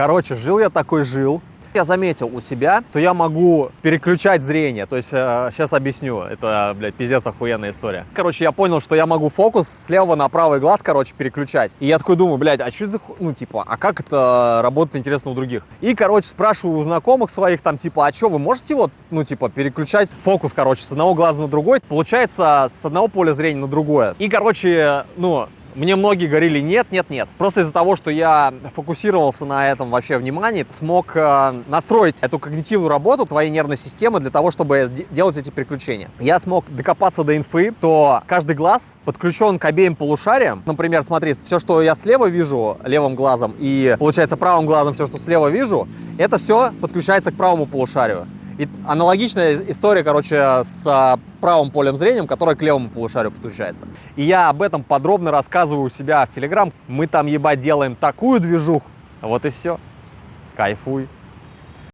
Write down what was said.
Короче, жил. Я заметил у себя, то я могу переключать зрение. То есть, сейчас объясню. Это, блядь, пиздец охуенная история. Короче, я понял, что я могу фокус с левого на правый глаз, короче, переключать. И я такой думаю, блядь, а что это за ну, типа, а как это работает, интересно, у других? И, короче, спрашиваю у знакомых своих, там, типа, а что, вы можете вот, ну, типа, переключать фокус, короче, с одного глаза на другой? Получается, с одного поля зрения на другое. И, короче, ну... Мне многие говорили нет. Просто из-за того, что я фокусировался на этом вообще внимании, смог настроить эту когнитивную работу своей нервной системы для того, чтобы делать эти переключения. Я смог докопаться до инфы, то каждый глаз подключен к обеим полушариям. Например, смотри, все, что я слева вижу левым глазом, и получается правым глазом все, что слева вижу, это все подключается к правому полушарию. И аналогичная история, короче, с правым полем зрения, которое к левому полушарию подключается. И я об этом подробно рассказываю у себя в Telegram. Мы там, ебать, делаем такую движуху. Вот и все. Кайфуй.